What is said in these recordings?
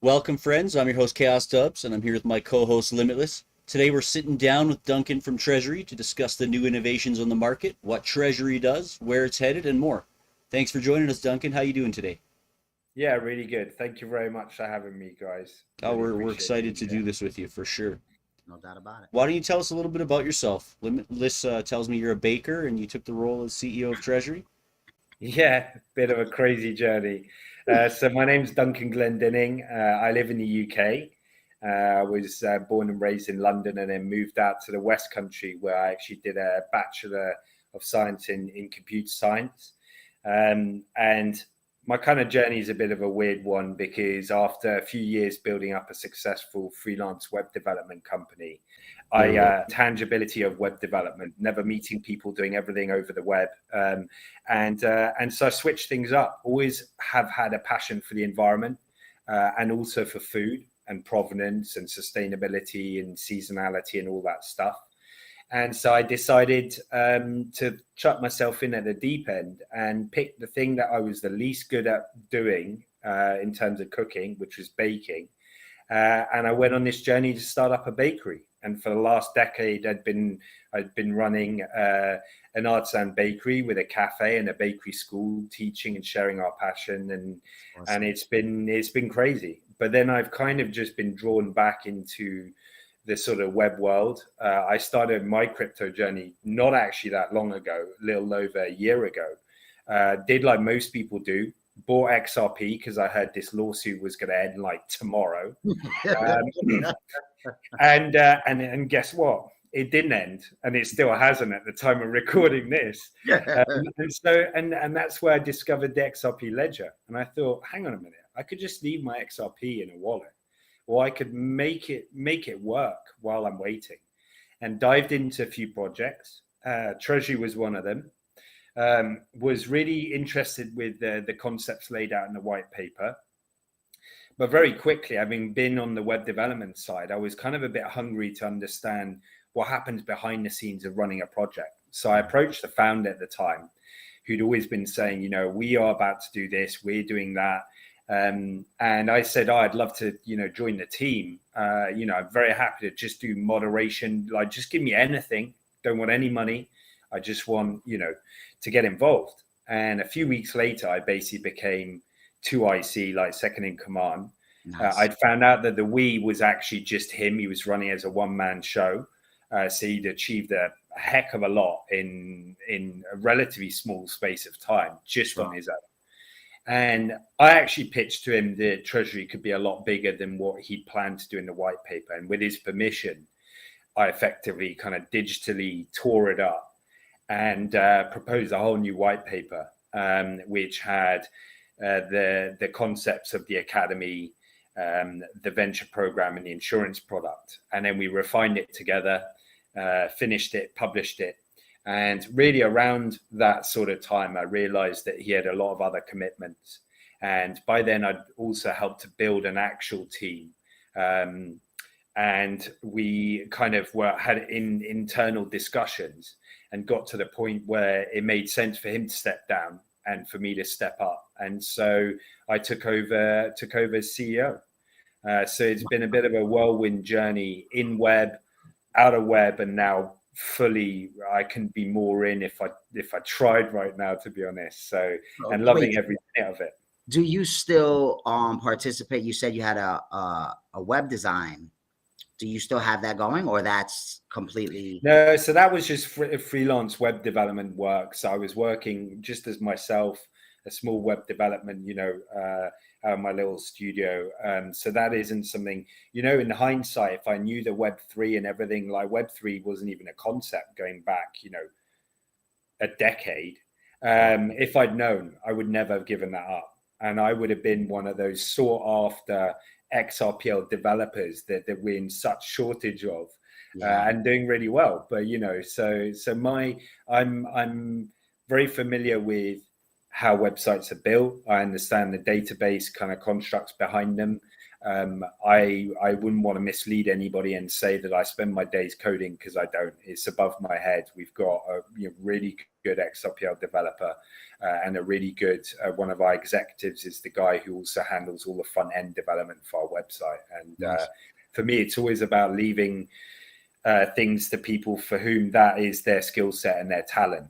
Welcome, friends. I'm your host, Chaos Dubs, and I'm here with my co-host, Limitless. Today, we're sitting down with Duncan from Treasury to discuss the new innovations on the market, what Treasury does, where it's headed, and more. Thanks for joining us, Duncan. How you doing today? Yeah, really good. Thank you very much for having me, guys. Oh, Really we're appreciate excited being to do here. this with you for sure. No doubt about it. Why don't you tell us a little bit about yourself? Limitless tells me you're a baker and you took the role as CEO of Treasury. Yeah, bit of a crazy journey. So my name's Duncan Glendinning. I live in the UK. I was born and raised in London and then moved out to the West Country where I actually did a Bachelor of Science in Computer Science. And my kind of journey is a bit of a weird one because after a few years building up a successful freelance web development company, tangibility of web development, never meeting people, doing everything over the web, and so I switched things up. Always have had a passion for the environment and also for food and provenance and sustainability and seasonality and all that stuff. And so I decided to chuck myself in at the deep end and pick the thing that I was the least good at doing in terms of cooking, which was baking. And I went on this journey to start up a bakery. And for the last decade, I'd been running an artisan bakery with a cafe and a bakery school, teaching and sharing our passion. And it's been crazy. But then I've kind of just been drawn back into the sort of web world. I started my crypto journey not actually that long ago, a little over a year ago. Did like most people do, bought XRP because I heard this lawsuit was going to end like tomorrow. And guess what? It didn't end, and it still hasn't at the time of recording this. And that's where I discovered the XRP ledger. And I thought, hang on a minute, I could just leave my XRP in a wallet, or I could make it work while I'm waiting. And dived into a few projects. Treasury was one of them. Was really interested with the concepts laid out in the white paper. But very quickly, having been on the web development side, I was kind of a bit hungry to understand what happens behind the scenes of running a project. So I approached the founder at the time, who'd always been saying, we are about to do this, we're doing that. And I said, I'd love to, join the team. I'm very happy to just do moderation. Like, just give me anything. Don't want any money. I just want, to get involved. And a few weeks later, I basically became 2IC, like second in command. Nice. I'd found out that the we was actually just him. He was running as a one-man show. So he'd achieved a heck of a lot in a relatively small space of time, just on his own. And I actually pitched to him that Treasury could be a lot bigger than what he'd planned to do in the white paper. And with his permission, I effectively kind of digitally tore it up and proposed a whole new white paper, which had the concepts of the academy, the venture program, and the insurance product. And then we refined it together, finished it, published it. And really around that sort of time, I realized that he had a lot of other commitments. And by then, I'd also helped to build an actual team. And we kind of had internal discussions and got to the point where it made sense for him to step down and for me to step up. And so I took over as CEO. So it's been a bit of a whirlwind journey in web, out of web, and now fully I can be more in if I tried right now, to be honest. So and loving every minute of it. Do you still participate? You said you had a web design. Do you still have that going, or that's completely? No, so that was just freelance web development work. So I was working just as myself, a small web development, out of my little studio. So that isn't something, in hindsight, if I knew the Web3 and everything, like Web3 wasn't even a concept going back, a decade. If I'd known, I would never have given that up. And I would have been one of those sought after XRPL developers that we're in such shortage of, and doing really well. But, I'm very familiar with how websites are built. I understand the database kind of constructs behind them. I wouldn't want to mislead anybody and say that I spend my days coding, because I don't. It's above my head. We've got a really good XRPL developer and a really good one of our executives is the guy who also handles all the front end development for our website. And Nice. For me, it's always about leaving things to people for whom that is their skill set and their talent.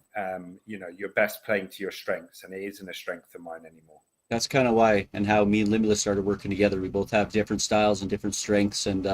You're best playing to your strengths, and it isn't a strength of mine anymore. That's kind of why and how me and Limitless started working together. We both have different styles and different strengths, and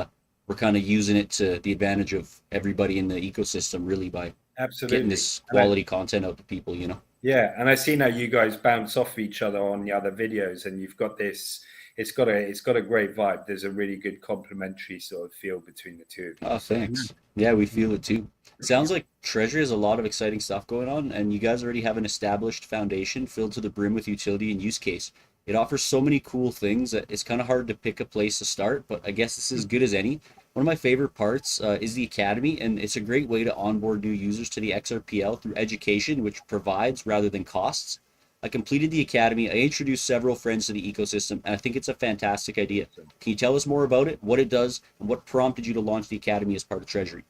we're kind of using it to the advantage of everybody in the ecosystem, really, by getting this quality content out to people, Yeah, and I've seen how you guys bounce off each other on the other videos, and you've got this. It's got a great vibe. There's a really good complementary sort of feel between the two of you. Oh, thanks. Yeah, we feel it too. Sounds like Treasury has a lot of exciting stuff going on, and you guys already have an established foundation filled to the brim with utility and use case. It offers so many cool things that it's kind of hard to pick a place to start, but I guess this is as good as any. One of my favorite parts is the Academy, and it's a great way to onboard new users to the XRPL through education, which provides rather than costs. I completed the Academy, I introduced several friends to the ecosystem, and I think it's a fantastic idea. Can you tell us more about it, what it does, and what prompted you to launch the Academy as part of Treasury?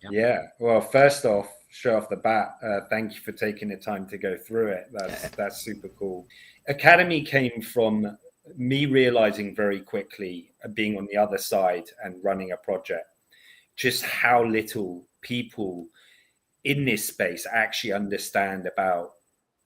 Yeah, well, first off, straight off the bat, thank you for taking the time to go through it. That's super cool. Academy came from me realizing very quickly, being on the other side and running a project, just how little people in this space actually understand about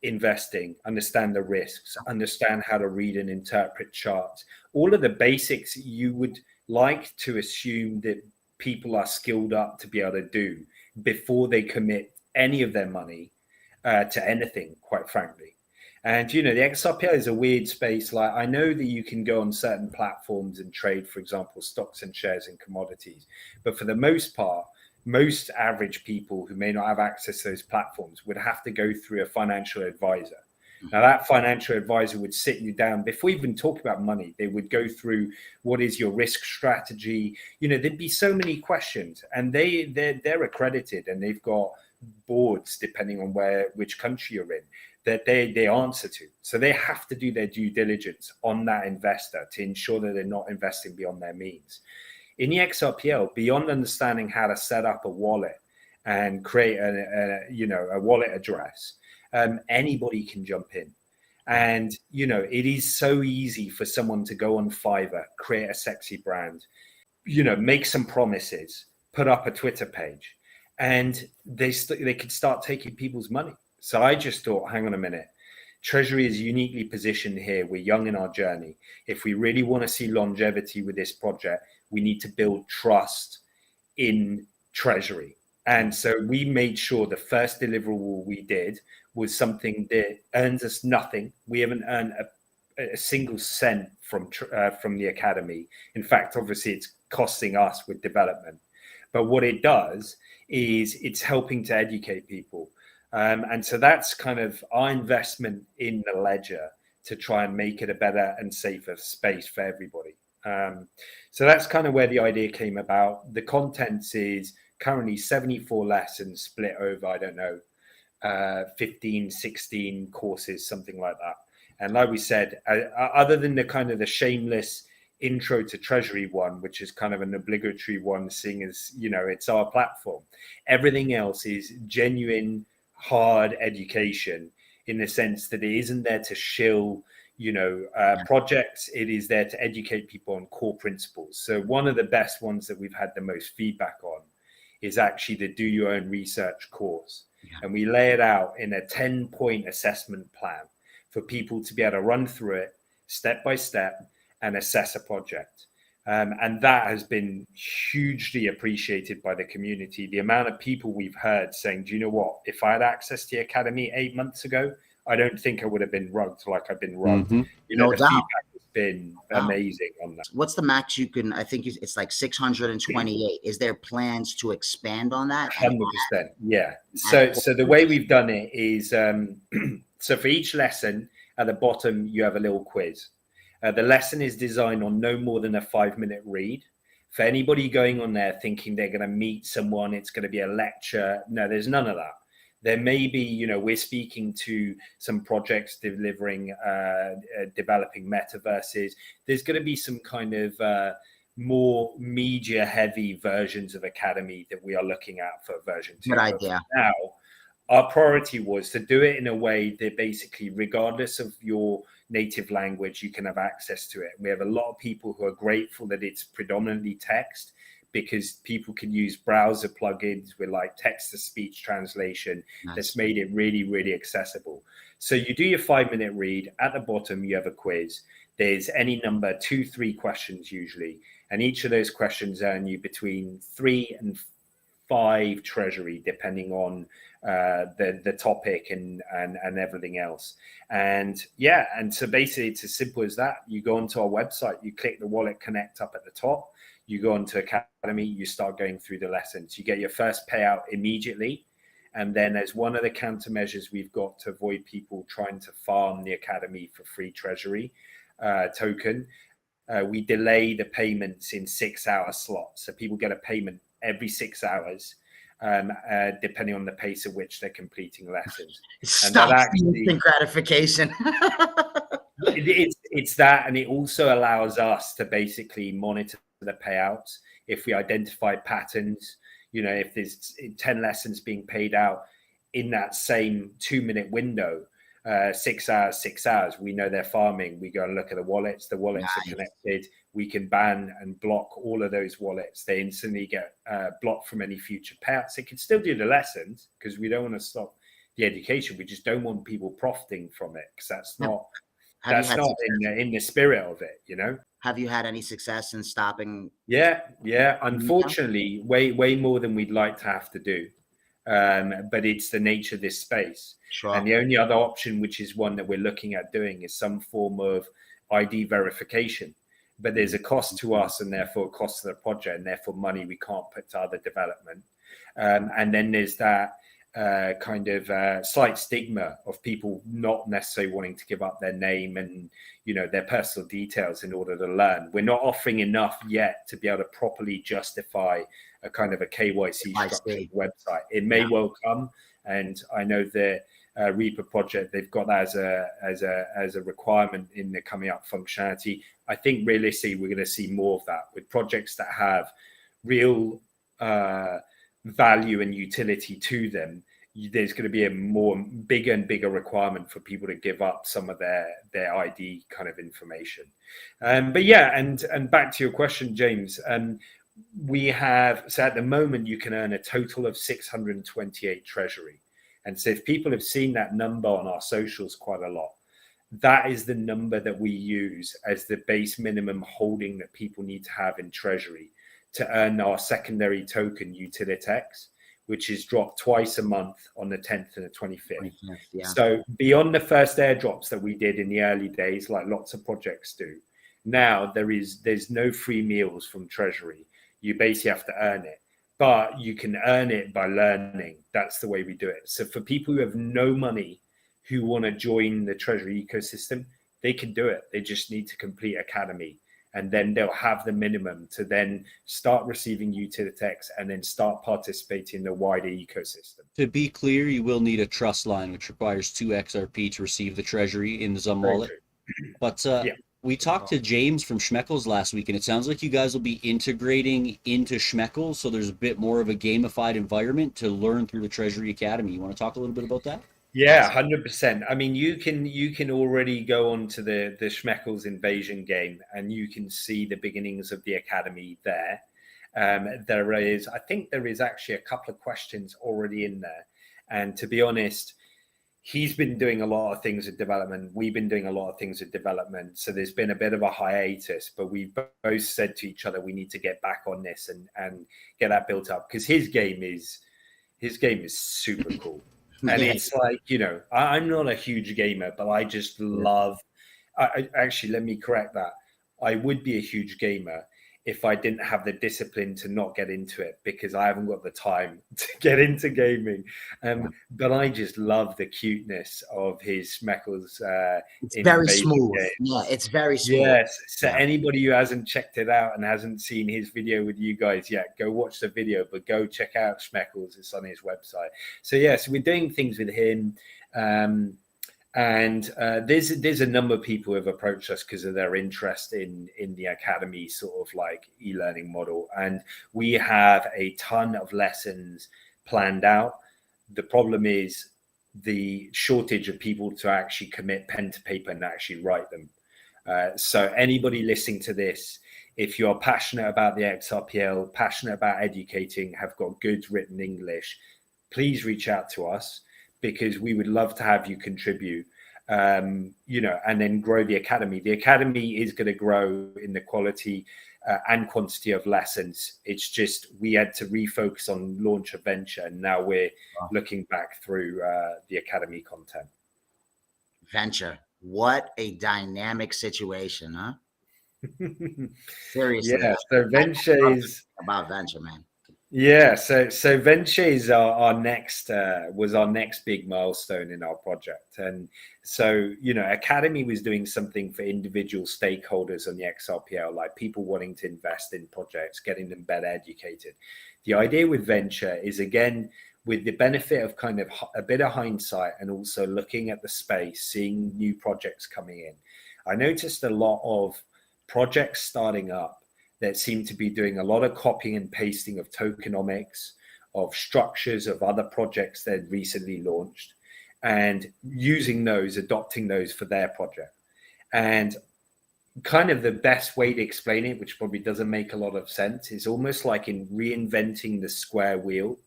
investing, understand the risks, understand how to read and interpret charts, all of the basics you would like to assume that people are skilled up to be able to do before they commit any of their money to anything, quite frankly. And, the XRPL is a weird space. Like, I know that you can go on certain platforms and trade, for example, stocks and shares and commodities. But for the most part, most average people who may not have access to those platforms would have to go through a financial advisor. Now, that financial advisor would sit you down before even talking about money. They would go through what is your risk strategy. There'd be so many questions, and they're accredited, and they've got boards depending on which country you're in that they answer to. So they have to do their due diligence on that investor to ensure that they're not investing beyond their means. In the XRPL, beyond understanding how to set up a wallet and create a wallet address, anybody can jump in. And, it is so easy for someone to go on Fiverr, create a sexy brand, make some promises, put up a Twitter page, and they could start taking people's money. So I just thought, hang on a minute. Treasury is uniquely positioned here. We're young in our journey. If we really want to see longevity with this project, we need to build trust in Treasury. And so we made sure the first deliverable we did was something that earns us nothing. We haven't earned a single cent from the Academy. In fact, obviously, it's costing us with development. But what it does is it's helping to educate people. And so that's kind of our investment in the ledger to try and make it a better and safer space for everybody. So that's kind of where the idea came about. The contents is currently 74 lessons split over, 15, 16 courses, something like that. And like we said, other than the kind of the shameless intro to Treasury one, which is kind of an obligatory one, seeing as, it's our platform, everything else is genuine, hard education in the sense that it isn't there to shill projects. It is there to educate people on core principles. So one of the best ones that we've had the most feedback on is actually the do your own research course. And we lay it out in a 10-point assessment plan for people to be able to run through it step by step and assess a project. And that has been hugely appreciated by the community. The amount of people we've heard saying, do you know what? If I had access to the Academy 8 months ago, I don't think I would have been rugged like I've been rugged. No the doubt. feedback has been amazing on that. What's the max you can? I think it's like 628. Is there plans to expand on that? 100%. Yeah. So the way we've done it is, so for each lesson at the bottom, you have a little quiz. The lesson is designed on no more than a 5-minute read. For anybody going on there thinking they're going to meet someone, it's going to be a lecture. No, there's none of that. There may be, we're speaking to some projects developing metaverses. There's going to be some kind of more media heavy versions of Academy that we are looking at for version 2. Good idea. Now, our priority was to do it in a way that basically, regardless of your native language, you can have access to it. We have a lot of people who are grateful that it's predominantly text, because people can use browser plugins with like text-to-speech translation. Nice. That's made it really, really accessible. So you do your 5-minute read. At the bottom, you have a quiz. There's any number, 2-3 questions usually. And each of those questions earn you between 3 and 5 Treasury, depending on the topic and everything else. And so basically it's as simple as that. You go onto our website, you click the wallet connect up at the top, you go into Academy, you start going through the lessons. You get your first payout immediately. And then as one of the countermeasures we've got to avoid people trying to farm the Academy for free Treasury token, we delay the payments in 6-hour slots. So people get a payment every 6 hours, depending on the pace at which they're completing lessons. Stop instant gratification. It's that, and it also allows us to basically monitor the payouts. If we identify patterns, if there's 10 lessons being paid out in that same 2-minute window, 6 hours, we know they're farming. We go and look at the wallets. The wallets nice. Are connected. We can ban and block all of those wallets. They instantly get blocked from any future payouts. It can still do the lessons because we don't want to stop the education. We just don't want people profiting from it, because that's not in the spirit of it, Have you had any success in stopping? Yeah. Unfortunately, way more than we'd like to have to do. But it's the nature of this space. Sure. And the only other option, which is one that we're looking at doing, is some form of ID verification. But there's a cost to us, and therefore a cost to the project, and therefore money we can't put to other development. And then there's that slight stigma of people not necessarily wanting to give up their name and their personal details in order to learn. We're not offering enough yet to be able to properly justify a kind of a KYC structured website. It may well come, and I know the Reaper project, they've got that as a requirement in the coming up functionality. I think realistically we're going to see more of that with projects that have real value and utility to them. There's going to be a bigger and bigger requirement for people to give up some of their ID kind of information. And back to your question, James, we have, so at the moment you can earn a total of 628 Treasury. And so if people have seen that number on our socials quite a lot, that is the number that we use as the base minimum holding that people need to have in Treasury to earn our secondary token Utilitex, which is dropped twice a month on the 10th and the 25th. Yeah. So beyond the first airdrops that we did in the early days, like lots of projects do, now there's no free meals from Treasury. You basically have to earn it, but you can earn it by learning. That's the way we do it. So for people who have no money, who want to join the Treasury ecosystem, they can do it. They just need to complete Academy, and then they'll have the minimum to then start receiving Utilitex and then start participating in the wider ecosystem. To be clear, you will need a trust line, which requires 2 XRP to receive the Treasury in the Zum wallet. But we talked to James from Schmeckles last week, and it sounds like you guys will be integrating into Schmeckles, so there's a bit more of a gamified environment to learn through the Treasury Academy. You want to talk a little bit about that? Yeah, 100%. I mean, you can already go on to the Schmeckles invasion game, and you can see the beginnings of the Academy there. I think there is actually a couple of questions already in there. And to be honest, he's been doing a lot of things with development. We've been doing a lot of things with development. So there's been a bit of a hiatus, but we've both said to each other, we need to get back on this and get that built up, because his game is super cool. And it's like, I'm not a huge gamer, but I just love, actually, let me correct that. I would be a huge gamer if I didn't have the discipline to not get into it, because I haven't got the time to get into gaming. But I just love the cuteness of his Schmeckles. It's very smooth. Games. Yeah, it's very smooth. Yes. So anybody who hasn't checked it out and hasn't seen his video with you guys yet, go watch the video, but go check out Schmeckles. It's on his website. So so we're doing things with him. And there's a number of people who have approached us because of their interest in the academy sort of like e-learning model. And we have a ton of lessons planned out. The problem is the shortage of people to actually commit pen to paper and actually write them. So anybody listening to this, if you're passionate about the XRPL, passionate about educating, have got good written English, please reach out to us, because we would love to have you contribute, and then grow the academy. The academy is going to grow in the quality and quantity of lessons. It's just we had to refocus on launch of venture, and now we're looking back through the academy content. Venture, what a dynamic situation, huh? Seriously. Yeah, so venture is about venture, man. Yeah, so venture is our next was our next big milestone in our project. And so academy was doing something for individual stakeholders on the XRPL, like people wanting to invest in projects, getting them better educated. The idea with venture is, again, with the benefit of kind of a bit of hindsight and also looking at the space, seeing new projects coming in, I noticed a lot of projects starting up that seem to be doing a lot of copying and pasting of tokenomics, of structures of other projects that recently launched, and using those, adopting those for their project. And kind of the best way to explain it, which probably doesn't make a lot of sense, is almost like in reinventing the square wheel,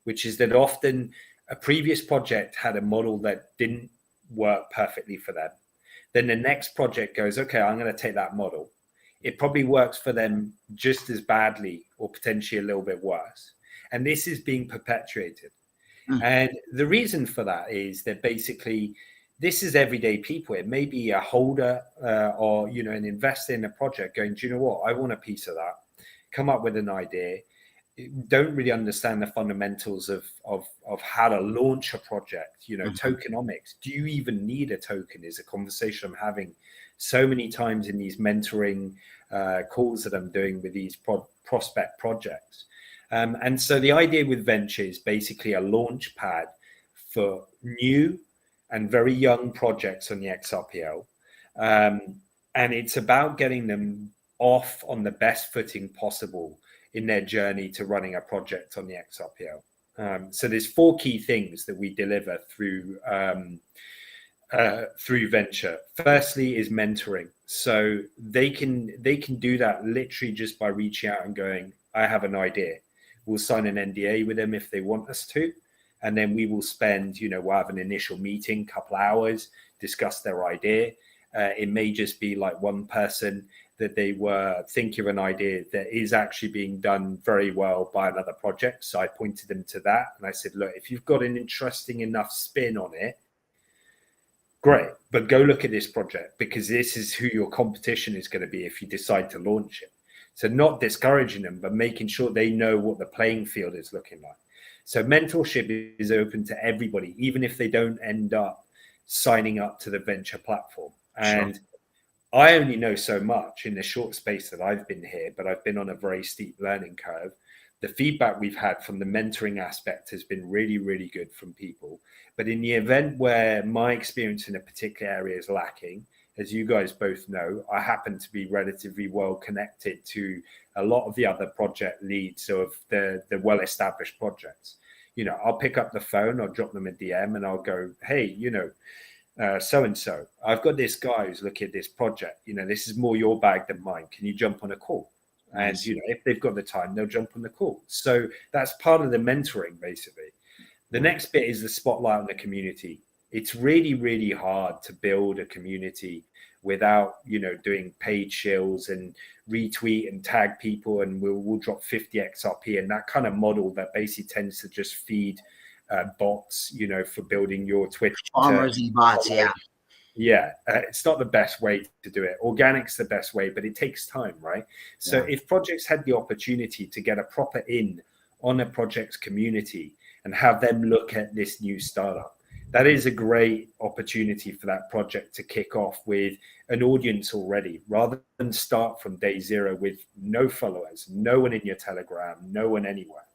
which is that often a previous project had a model that didn't work perfectly for them. Then the next project goes, okay, I'm going to take that model. It probably works for them just as badly or potentially a little bit worse. And this is being perpetuated. And the reason for that is that basically this is everyday people. It may be a holder or, an investor in a project going, do you know what? I want a piece of that. Come up with an idea. Don't really understand the fundamentals of how to launch a project, tokenomics. Do you even need a token is a conversation I'm having so many times in these mentoring calls that I'm doing with these prospect projects. And so the idea with venture is basically a launch pad for new and very young projects on the XRPL. And it's about getting them off on the best footing possible in their journey to running a project on the XRPL. So there's 4 key things that we deliver through venture. Firstly is mentoring. So they can do that literally just by reaching out and going, I have an idea. We'll sign an NDA with them if they want us to. And then we will spend, we'll have an initial meeting, couple hours, discuss their idea. It may just be like one person that they were thinking of an idea that is actually being done very well by another project. So I pointed them to that. And I said, look, if you've got an interesting enough spin on it, great, but go look at this project, because this is who your competition is going to be if you decide to launch it. So not discouraging them, but making sure they know what the playing field is looking like. So mentorship is open to everybody, even if they don't end up signing up to the venture platform. And I only know so much in the short space that I've been here, but I've been on a very steep learning curve. The feedback we've had from the mentoring aspect has been really, really good from people. But in the event where my experience in a particular area is lacking, as you guys both know, I happen to be relatively well connected to a lot of the other project leads of the well-established projects. I'll pick up the phone, I'll drop them a DM and I'll go, hey, so-and-so, I've got this guy who's looking at this project. This is more your bag than mine. Can you jump on a call? And, if they've got the time, they'll jump on the call. So that's part of the mentoring, basically. The next bit is the spotlight on the community. It's really, really hard to build a community without, doing paid shills and retweet and tag people, and we'll drop 50 XRP and that kind of model that basically tends to just feed bots, for building your Twitter. Farmers and bots, yeah. Yeah, it's not the best way to do it. Organic's the best way, but it takes time, right? So if projects had the opportunity to get a proper in on a project's community and have them look at this new startup, that is a great opportunity for that project to kick off with an audience already, rather than start from day zero with no followers, no one in your Telegram, no one anywhere.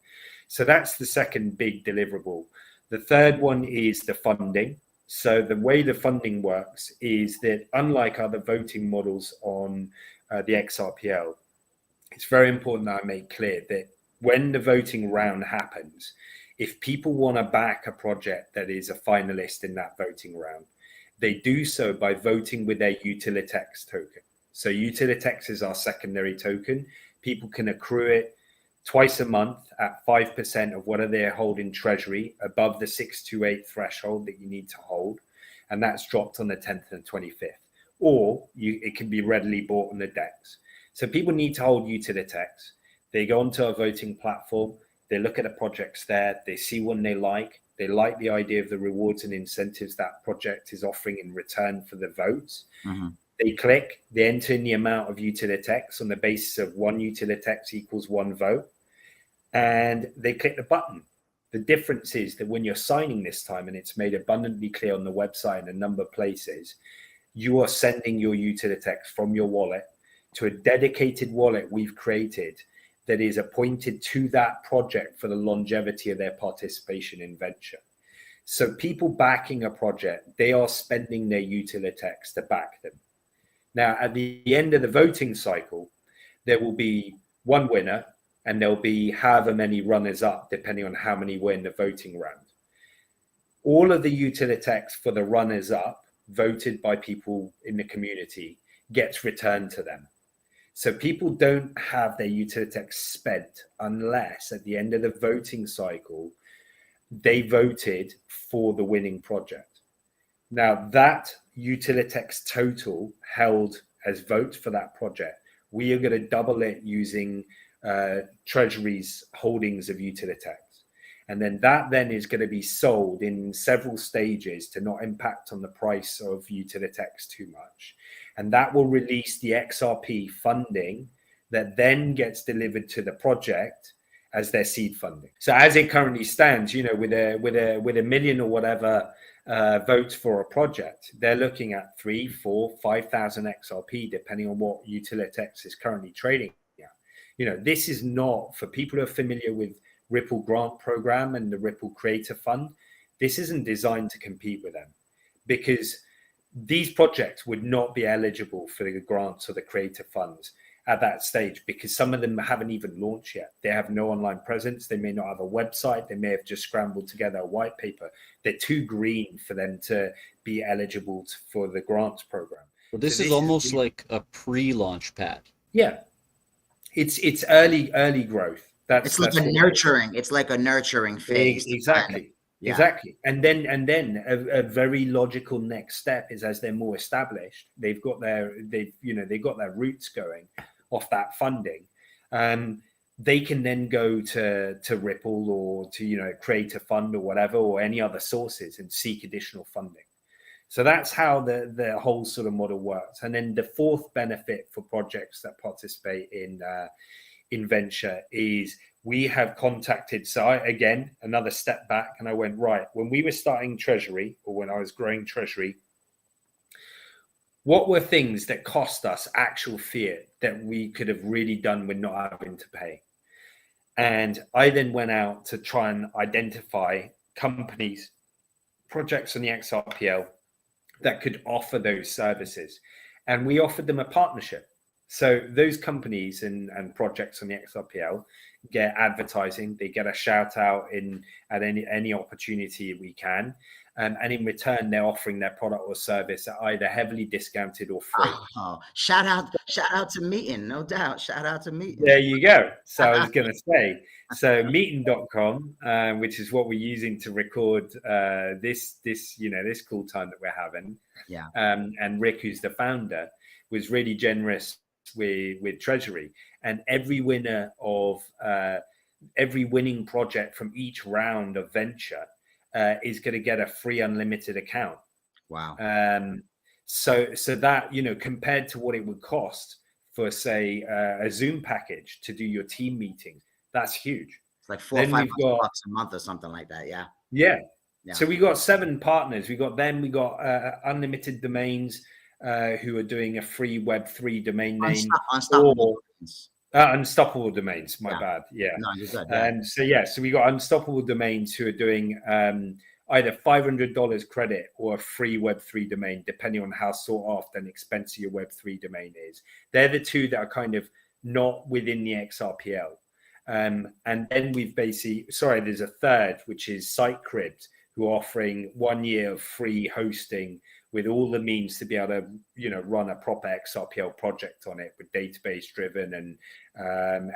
So that's the second big deliverable. The third one is the funding. So the way the funding works is that, unlike other voting models on the XRPL, it's very important that I make clear that when the voting round happens, if people want to back a project that is a finalist in that voting round, they do so by voting with their Utilitex token. So Utilitex is our secondary token. People can accrue it twice a month at 5% of what they hold in Treasury, above the 628 threshold that you need to hold. And that's dropped on the 10th and 25th. Or it can be readily bought on the DEX. So people need to hold Utilitex. They go onto a voting platform. They look at the projects there. They see one they like. They like the idea of the rewards and incentives that project is offering in return for the votes. Mm-hmm. They click, they enter in the amount of Utilitex on the basis of one Utilitex equals one vote, and they click the button. The difference is that when you're signing this time, and it's made abundantly clear on the website in a number of places, you are sending your Utilitex from your wallet to a dedicated wallet we've created that is appointed to that project for the longevity of their participation in venture. So people backing a project, they are spending their Utilitex to back them. Now, at the end of the voting cycle, there will be one winner and there'll be however many runners up, depending on how many win the voting round. All of the Utilitex for the runners up, voted by people in the community, gets returned to them. So people don't have their Utilitex spent unless at the end of the voting cycle, they voted for the winning project. Now, that Utilitex total held as votes for that project, we are going to double it using Treasury's holdings of Utilitex. And then that then is going to be sold in several stages to not impact on the price of Utilitex too much. And that will release the XRP funding that then gets delivered to the project as their seed funding. So as it currently stands, you know, with a million or whatever votes for a project, they're looking at 3, 4, 5,000 XRP, depending on what Utilitex is currently trading at. You know, this is not, for people who are familiar with Ripple grant program and the Ripple Creator Fund, this isn't designed to compete with them, because these projects would not be eligible for the grants or the creator funds at that stage, because some of them haven't even launched yet. They have no online presence. They may not have a website. They may have just scrambled together a white paper. They're too green for them to be eligible for the grants program. Well, this is almost like a pre-launch pad. Yeah, it's early growth. It's like a nurturing phase. Exactly. Yeah. Exactly. And then a very logical next step is, as they're more established, they've got their roots going off that funding. They can then go to Ripple or to, create a fund or whatever, or any other sources, and seek additional funding. So that's how the whole sort of model works. And then the fourth benefit for projects that participate in venture is we have contacted. So again, another step back, and I went, right, when we were starting Treasury, or when I was growing Treasury, what were things that cost us actual fiat that we could have really done with not having to pay? And I then went out to try and identify companies, projects on the XRPL that could offer those services. And we offered them a partnership. So those companies and projects on the XRPL get advertising. They get a shout out at any opportunity we can. And in return, they're offering their product or service at either heavily discounted or free. Oh, shout out to Meetin, no doubt. Shout out to Meetin. There you go. So I was going to say, so Meetin.com, which is what we're using to record this cool time that we're having. Yeah. And Rick, who's the founder, was really generous with Treasury, and every winner of every winning project from each round of venture is going to get a free unlimited account. Wow. So that, you know, compared to what it would cost for, say, a Zoom package to do your team meetings, that's huge. It's like $400 or Then we've got $500 a month or something like that. Yeah. yeah. Yeah. So we got 7 partners. We got them. We got Unlimited Domains, who are doing a free Web3 domain name. Unstoppable. Unstoppable Domains. My bad. Yeah. No, you're good. Yeah. So we got Unstoppable Domains who are doing either $500 credit or a free Web3 domain, depending on how sought after and expensive your Web3 domain is. They're the 2 that are kind of not within the XRPL. And then we've basically, there's a third, which is SiteCribs, who are offering 1 year of free hosting with all the means to be able to, you know, run a proper XRPL project on it with database driven and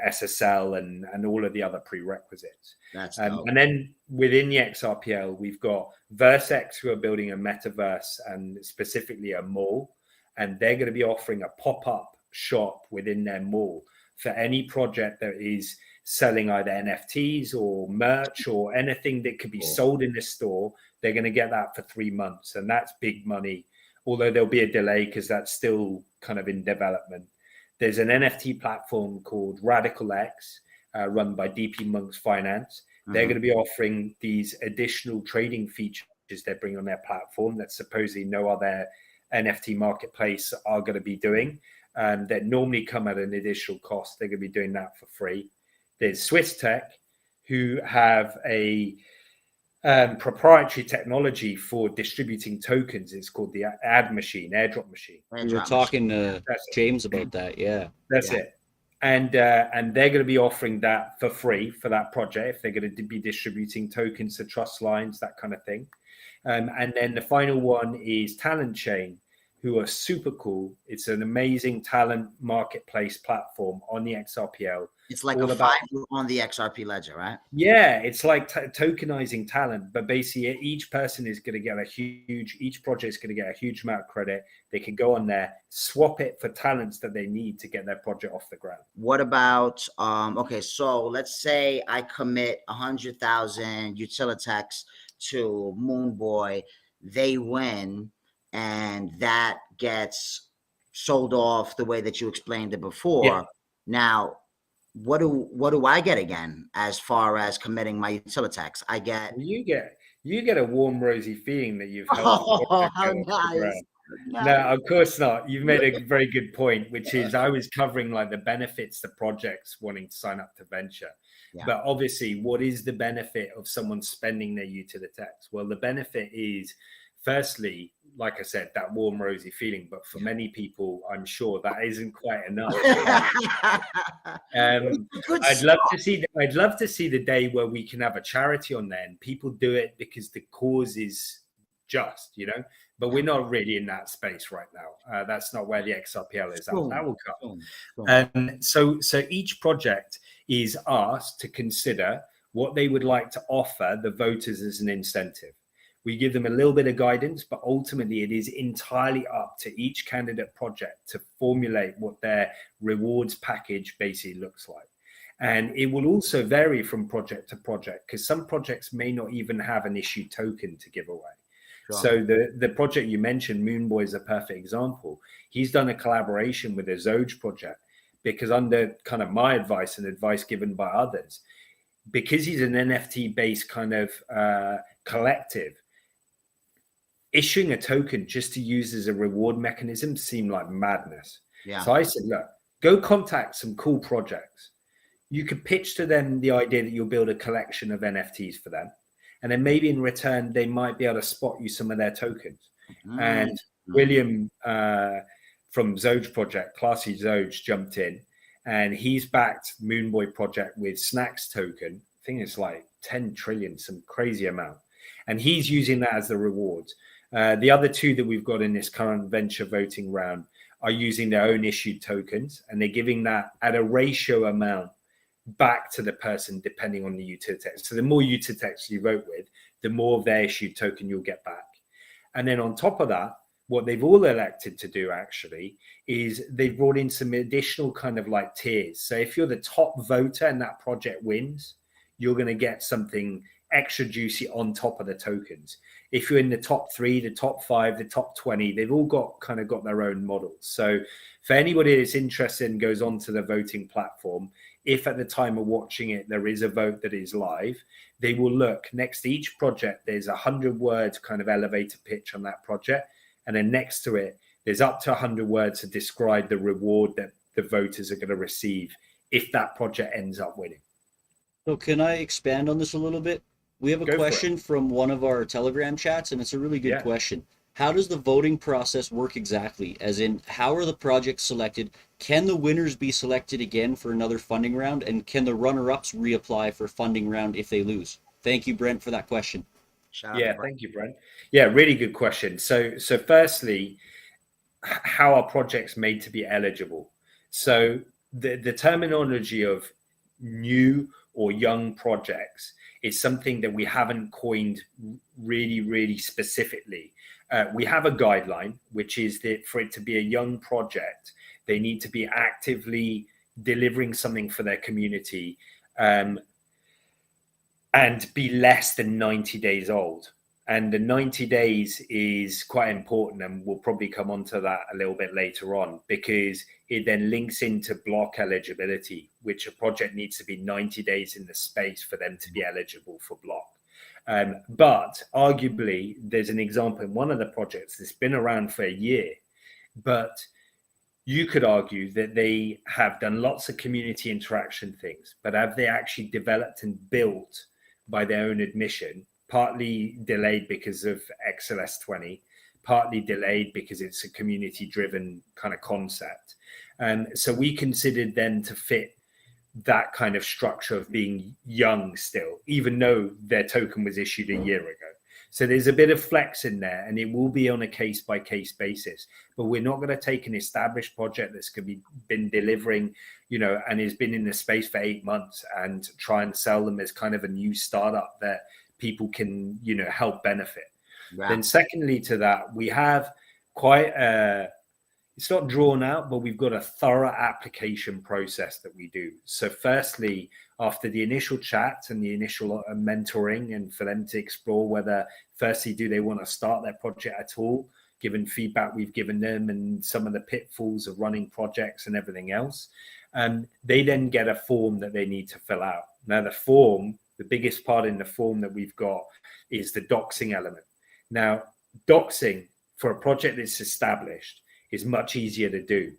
SSL and all of the other prerequisites. And then within the XRPL, we've got Versex, who are building a metaverse and specifically a mall, and they're going to be offering a pop-up shop within their mall for any project that is selling either NFTs or merch or anything that could be sold in the store. They're going to get that for 3 months, and that's big money, although there'll be a delay because that's still kind of in development. There's an NFT platform called Radical X, run by DP Monk's Finance. They're going to be offering these additional trading features they bring on their platform that supposedly no other NFT marketplace are going to be doing, that normally come at an additional cost. They're going to be doing that for free. There's Swiss Tech, who have a proprietary technology for distributing tokens. It's called the airdrop machine. We were talking to James about that. Yeah, that's it. And they're going to be offering that for free for that project if they're going to be distributing tokens to trust lines, that kind of thing. And then the final one is Talent Chain, who are super cool. It's an amazing talent marketplace platform on the XRPL. It's like a five on the XRP ledger, right? Yeah, it's like tokenizing talent, but basically each person is going to get each project is going to get a huge amount of credit. They can go on there, swap it for talents that they need to get their project off the ground. What about, okay, so let's say I commit 100,000 Utilitex to Moonboy, they win, and that gets sold off the way that you explained it before. Yeah. Now, what do I get again as far as committing my Utilitex? I get you get a warm, rosy feeling that you've helped. Oh, how nice. No, of course not. You've made a very good point, which is I was covering like the benefits to projects wanting to sign up to venture. Yeah. But obviously, what is the benefit of someone spending their Utilitex? Well, the benefit is, firstly, like I said, that warm, rosy feeling. But for many people, I'm sure that isn't quite enough. I'd love to see the day where we can have a charity on there and people do it because the cause is just, you know. But we're not really in that space right now. That's not where the XRPL is. That will come. So each project is asked to consider what they would like to offer the voters as an incentive. We give them a little bit of guidance, but ultimately it is entirely up to each candidate project to formulate what their rewards package basically looks like. And it will also vary from project to project because some projects may not even have an issued token to give away. Sure. So the project you mentioned, Moonboy, is a perfect example. He's done a collaboration with a Zoj project because under kind of my advice and advice given by others, because he's an NFT-based kind of collective, issuing a token just to use as a reward mechanism seemed like madness. Yeah. So I said, look, go contact some cool projects. You could pitch to them the idea that you'll build a collection of NFTs for them. And then maybe in return, they might be able to spot you some of their tokens. And William from Zoj project, Classy Zoj, jumped in and he's backed Moonboy project with Snacks token. I think it's like 10 trillion, some crazy amount. And he's using that as the rewards. The other 2 that we've got in this current venture voting round are using their own issued tokens, and they're giving that at a ratio amount back to the person depending on the Utilitex. So the more Utilitex you vote with, the more of their issued token you'll get back. And then on top of that, what they've all elected to do actually is they've brought in some additional kind of like tiers. So if you're the top voter and that project wins, you're going to get something extra juicy on top of the tokens. If you're in the top 3, the top 5, the top 20, they've all got their own models. So for anybody that's interested and goes onto the voting platform, if at the time of watching it there is a vote that is live, they will look next to each project. There's 100 words kind of elevator pitch on that project, and then next to it there's up to 100 words to describe the reward that the voters are going to receive if that project ends up winning. So can I expand on this a little bit? We have a question from one of our Telegram chats, and it's a really good question. How does the voting process work exactly? As in, how are the projects selected? Can the winners be selected again for another funding round? And can the runner-ups reapply for funding round if they lose? Thank you, Brent, for that question. Thank you, Brent. Yeah, really good question. So firstly, how are projects made to be eligible? So the terminology of new or young projects is something that we haven't coined really specifically. We have a guideline, which is that for it to be a young project, they need to be actively delivering something for their community and be less than 90 days old. And the 90 days is quite important, and we'll probably come onto that a little bit later on, because it then links into block eligibility, which a project needs to be 90 days in the space for them to be eligible for block. But arguably, there's an example in one of the projects that's been around for a year, but you could argue that they have done lots of community interaction things, but have they actually developed and built by their own admission? Partly delayed because of XLS20, partly delayed because it's a community-driven kind of concept. So we considered them to fit that kind of structure of being young still, even though their token was issued a year ago. So there's a bit of flex in there, and it will be on a case-by-case basis. But we're not going to take an established project that's going to been delivering, and has been in the space for 8 months and try and sell them as kind of a new startup that people can, help benefit. Wow. Then secondly to that, we have quite it's not drawn out, but we've got a thorough application process that we do. So firstly, after the initial chat and the initial mentoring, and for them to explore whether firstly, do they want to start their project at all, given feedback we've given them and some of the pitfalls of running projects and everything else, they then get a form that they need to fill out. Now the form, the biggest part in the form that we've got is the doxing element. Now, doxing for a project that's established is much easier to do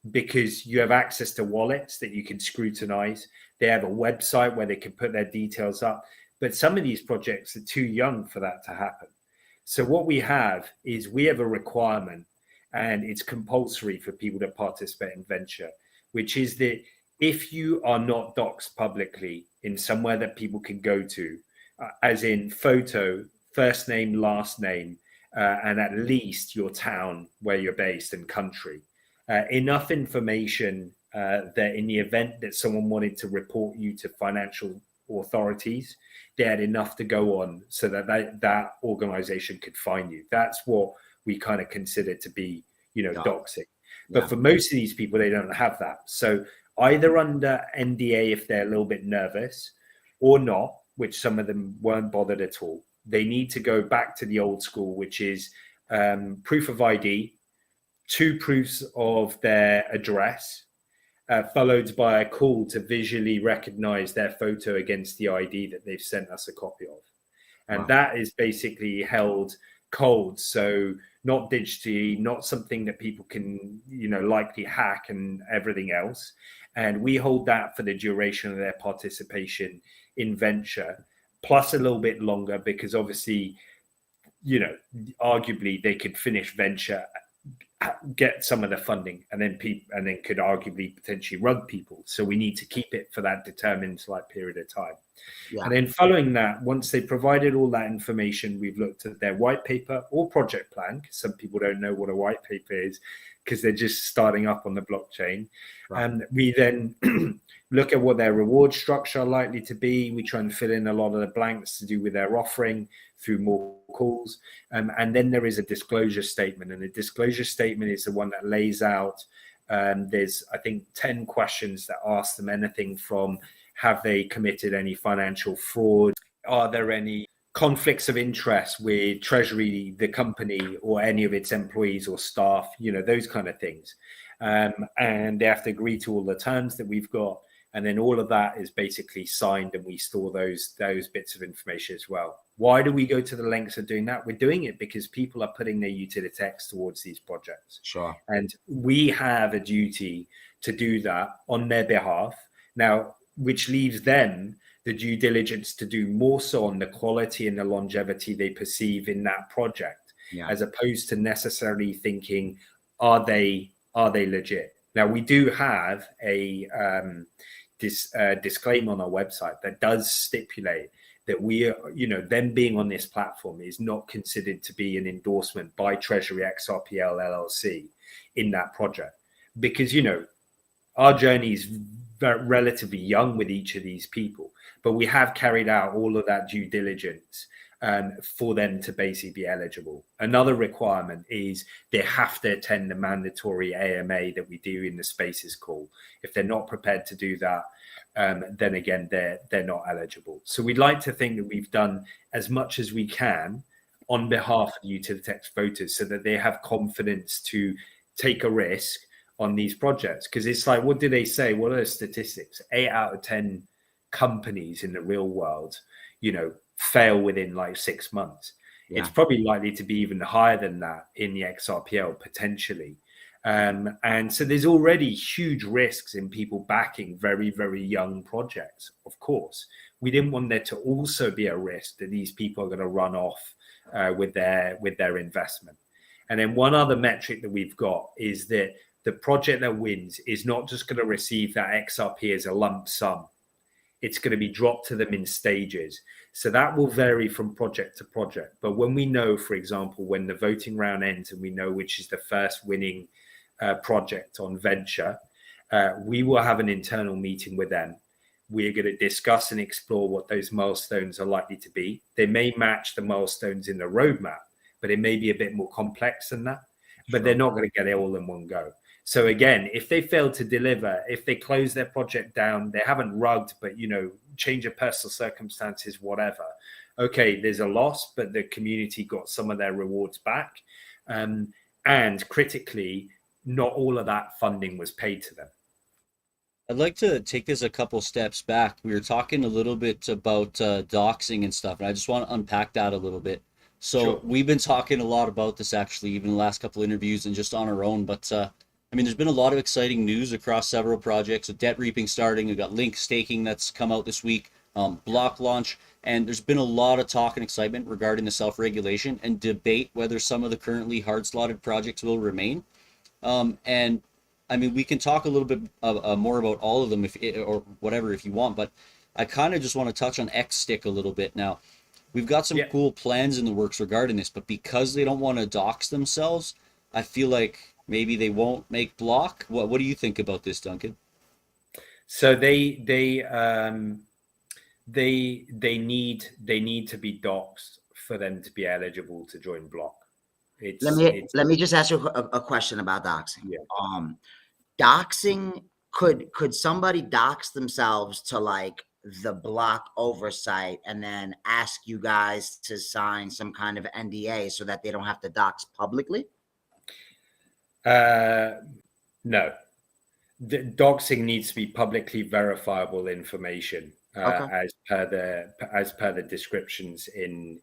because you have access to wallets that you can scrutinize. They have a website where they can put their details up. But some of these projects are too young for that to happen. So what we have is we have a requirement, and it's compulsory for people to participate in venture, which is that if you are not doxed publicly in somewhere that people can go to, as in photo, first name, last name, and at least your town where you're based and country, enough information that in the event that someone wanted to report you to financial authorities, they had enough to go on so that that organization could find you. That's what we kind of consider to be, doxing. But for most of these people, they don't have that. So either under NDA if they're a little bit nervous, or not, which some of them weren't bothered at all. They need to go back to the old school, which is proof of ID, 2 proofs of their address, followed by a call to visually recognize their photo against the ID that they've sent us a copy of. And that is basically held cold. So not digitally, not something that people can, likely hack and everything else. And we hold that for the duration of their participation in venture, plus a little bit longer, because obviously, arguably they could finish venture, get some of the funding, and then could arguably potentially rug people. So we need to keep it for that determined period of time. Yeah. And then following that, once they provided all that information, we've looked at their white paper or project plan, because some people don't know what a white paper is because they're just starting up on the blockchain. Right. And we then look at what their reward structure are likely to be. We try and fill in a lot of the blanks to do with their offering through more calls. And then there is a disclosure statement. And the disclosure statement is the one that lays out, there's, I think, 10 questions that ask them anything from, have they committed any financial fraud, are there any conflicts of interest with Treasury, the company, or any of its employees or staff, those kind of things. And they have to agree to all the terms that we've got. And then all of that is basically signed, and we store those bits of information as well. Why do we go to the lengths of doing that? We're doing it because people are putting their Utilitex towards these projects. Sure. And we have a duty to do that on their behalf. Now, which leaves them the due diligence to do more so on the quality and the longevity they perceive in that project, as opposed to necessarily thinking, are they legit? Now, we do have a disclaimer on our website that does stipulate that we are, them being on this platform is not considered to be an endorsement by Treasury XRPL LLC in that project, because, our journey is relatively young with each of these people, but we have carried out all of that due diligence for them to basically be eligible. Another requirement is they have to attend the mandatory AMA that we do in the Spaces call. If they're not prepared to do that, then again, they're not eligible. So we'd like to think that we've done as much as we can on behalf of the Utilitex voters so that they have confidence to take a risk on these projects. Because it's like, what do they say? What are the statistics? 8 out of 10 companies in the real world, fail within like 6 months. It's probably likely to be even higher than that in the XRPL potentially. And so there's already huge risks in people backing very, very young projects. Of course, we didn't want there to also be a risk that these people are going to run off with their investment. And then one other metric that we've got is that the project that wins is not just going to receive that XRP as a lump sum. It's going to be dropped to them in stages. So that will vary from project to project. But when we know, for example, when the voting round ends and we know which is the first winning project on venture, we will have an internal meeting with them. We're going to discuss and explore what those milestones are likely to be. They may match the milestones in the roadmap, but it may be a bit more complex than that. But they're not going to get it all in one go. So again, if they fail to deliver, if they close their project down, they haven't rugged, but, change of personal circumstances, whatever. Okay, there's a loss, but the community got some of their rewards back. And critically, not all of that funding was paid to them. I'd like to take this a couple steps back. We were talking a little bit about doxing and stuff, and I just want to unpack that a little bit. So we've been talking a lot about this actually, even the last couple interviews and just on our own. But there's been a lot of exciting news across several projects. With debt reaping starting, we've got Link staking that's come out this week, block launch, and there's been a lot of talk and excitement regarding the self-regulation and debate whether some of the currently hard-slotted projects will remain. We can talk a little bit more about all of them if you want, but I kind of just want to touch on XStick a little bit now. We've got some cool plans in the works regarding this, but because they don't want to dox themselves, I feel like maybe they won't make block. What do you think about this, Duncan? So they need to be doxed for them to be eligible to join block. Let me just ask you a question about doxing. Yeah. Doxing, could somebody dox themselves to like the block oversight and then ask you guys to sign some kind of NDA so that they don't have to dox publicly? No. The doxing needs to be publicly verifiable information, as per the descriptions in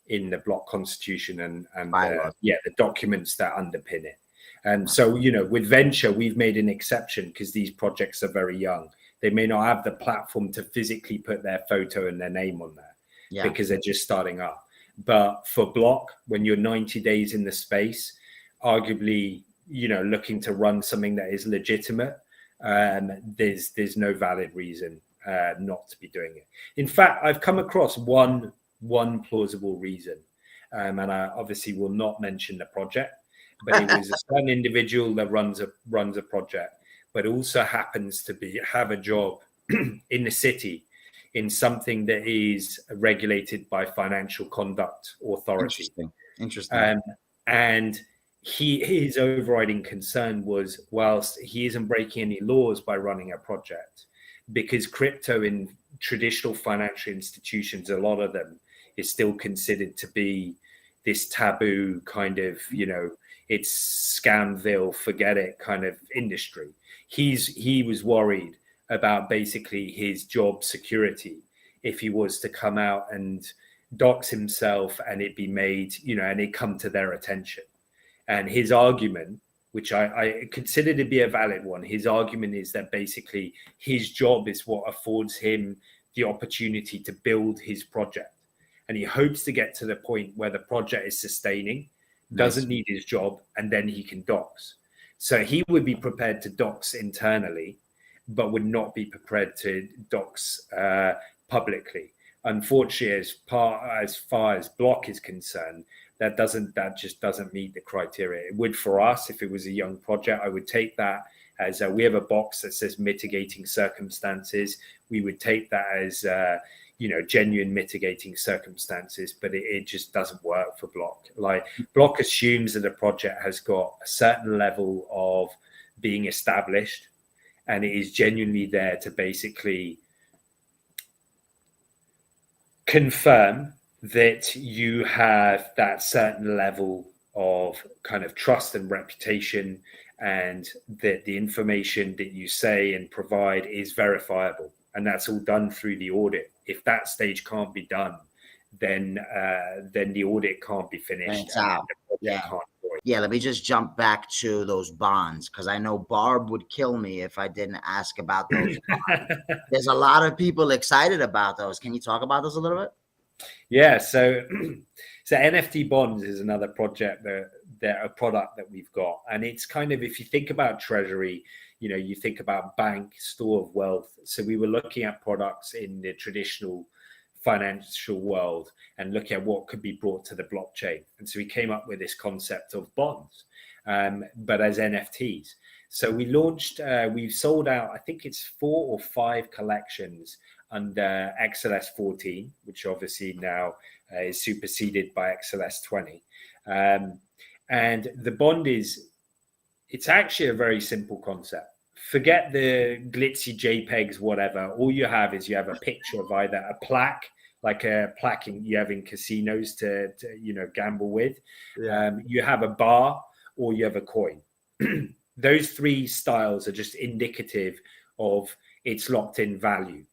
the block constitution and the documents that underpin it. And so, with venture, we've made an exception because these projects are very young. They may not have the platform to physically put their photo and their name on there because they're just starting up. But for block, when you're 90 days in the space, arguably, looking to run something that is legitimate, there's no valid reason not to be doing it. In fact, I've come across one plausible reason, and I obviously will not mention the project, but it was a certain individual that runs a project, but also happens to have a job in the city in something that is regulated by Financial Conduct Authority. Interesting. And his overriding concern was, whilst he isn't breaking any laws by running a project, because crypto in traditional financial institutions, a lot of them, is still considered to be this taboo kind of, it's Scamville, forget it kind of industry. He was worried about basically his job security if he was to come out and dox himself and it be made, and it come to their attention. And his argument, which I consider to be a valid one, his argument is that basically his job is what affords him the opportunity to build his project. And he hopes to get to the point where the project is sustaining, doesn't need his job, and then he can dox. So he would be prepared to dox internally, but would not be prepared to dox publicly. Unfortunately, as far as Block is concerned, that just doesn't meet the criteria. It would for us if it was a young project. I would take that as we have a box that says mitigating circumstances. We would take that as genuine mitigating circumstances, but it just doesn't work for Block. Like, Block assumes that a project has got a certain level of being established, and it is genuinely there to basically confirm that you have that certain level of kind of trust and reputation, and that the information that you say and provide is verifiable. And that's all done through the audit. If that stage can't be done, then the audit can't be finished. It's out. Yeah, let me just jump back to those bonds, because I know Barb would kill me if I didn't ask about those bonds. There's a lot of people excited about those. Can you talk about those a little bit? Yeah, so NFT bonds is another project a product that we've got. And it's kind of, if you think about Treasury, you think about bank, store of wealth. So we were looking at products in the traditional financial world and looking at what could be brought to the blockchain. And so we came up with this concept of bonds, but as NFTs. So we launched, we've sold out, I think it's 4 or 5 collections under XLS 14, which obviously now is superseded by XLS 20. And the bond it's actually a very simple concept. Forget the glitzy JPEGs, whatever. All you have is you have a picture of either a plaque, like a plaque you have in casinos to gamble with. Yeah. You have a bar, or you have a coin. Those 3 styles are just indicative of its locked in value.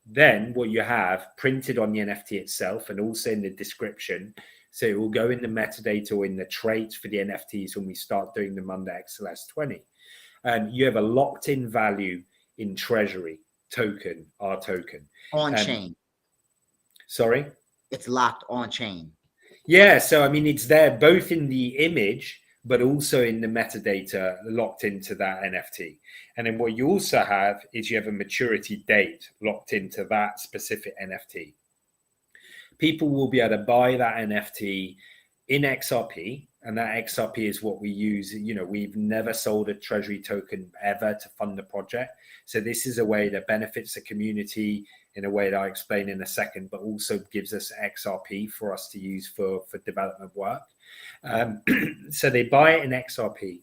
Then what you have printed on the NFT itself, and also in the description, so it will go in the metadata or in the traits for the NFTs when we start doing them under XLS 20. You have a locked in value in Treasury token, our token. On chain. Sorry? It's locked on chain. Yeah, so I mean, it's there both in the image, but also in the metadata locked into that NFT. And then what you also have is you have a maturity date locked into that specific NFT. People will be able to buy that NFT in XRP, and that XRP is what we use. We've never sold a Treasury token ever to fund the project. So this is a way that benefits the community in a way that I'll explain in a second, but also gives us XRP for us to use for development work. So they buy it in XRP,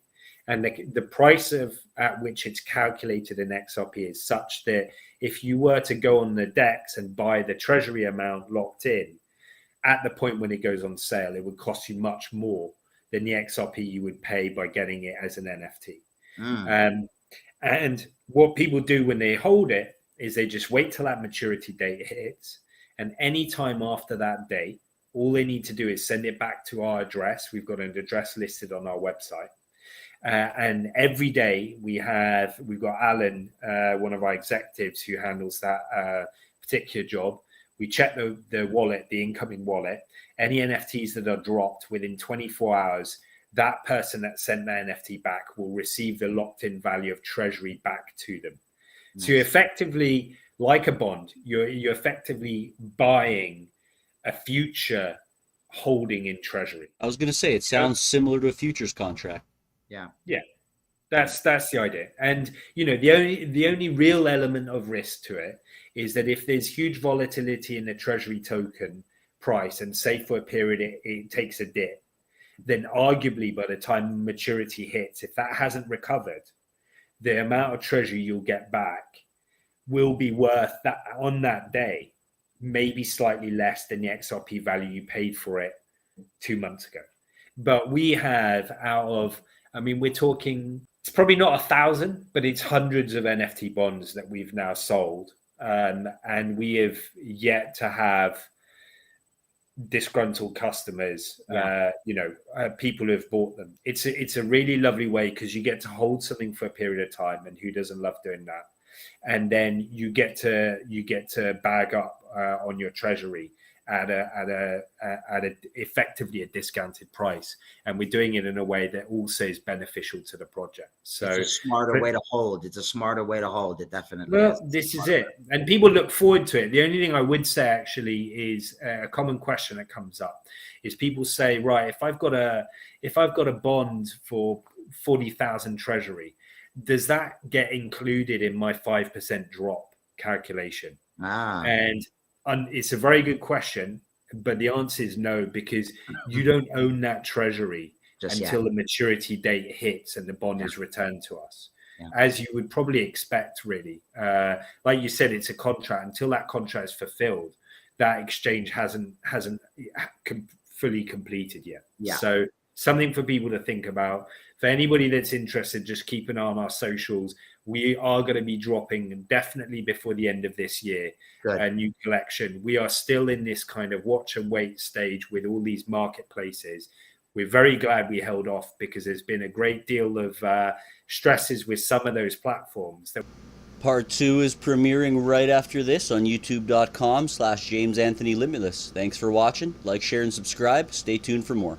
and the price at which it's calculated in XRP is such that if you were to go on the DEX and buy the Treasury amount locked in, at the point when it goes on sale, it would cost you much more than the XRP you would pay by getting it as an NFT. And what people do when they hold it is they just wait till that maturity date hits, and any time after that date, all they need to do is send it back to our address. We've got an address listed on our website. And every day we've got Alan, one of our executives who handles that particular job. We check the wallet, the incoming wallet. Any NFTs that are dropped within 24 hours, that person that sent that NFT back will receive the locked-in value of Treasury back to them. Nice. So you're effectively, like a bond, you're effectively buying a future holding in Treasury. I was going to say, it sounds similar to a futures contract. Yeah. That's the idea. And the only real element of risk to it is that if there's huge volatility in the Treasury token price, and say for a period it takes a dip, then arguably by the time maturity hits, if that hasn't recovered, the amount of Treasury you'll get back will be worth that on that day, maybe slightly less than the XRP value you paid for it 2 months ago. But we have we're talking, it's probably not 1,000, but it's hundreds of NFT bonds that we've now sold. And we have yet to have disgruntled customers, people who have bought them. It's a really lovely way, because you get to hold something for a period of time, and who doesn't love doing that? And then you get to bag up on your treasury at effectively a discounted price, and we're doing it in a way that also is beneficial to the project. So it's a smarter way to hold. It's a smarter way to hold. It definitely well, is. this is it, and people look forward to it. The only thing I would say actually is a common question that comes up is people say, right, if I've got a bond for 40,000 treasury, does that get included in my 5% drop calculation? And it's a very good question, but the answer is no, because you don't own that treasury until the maturity date hits and the bond is returned to us. As you would probably expect, really. Like you said, it's a contract. Until that contract is fulfilled, that exchange hasn't fully completed yet. So something for people to think about. For anybody that's interested, just keep an eye on our socials. We are going to be dropping definitely before the end of this year a new collection. We are still in this kind of watch and wait stage with all these marketplaces. We're very glad we held off, because there's been a great deal of stresses with some of those platforms. Part 2 is premiering right after this on youtube.com/JamesAnthonyLimitless. Thanks for watching. Like, share, and subscribe. Stay tuned for more.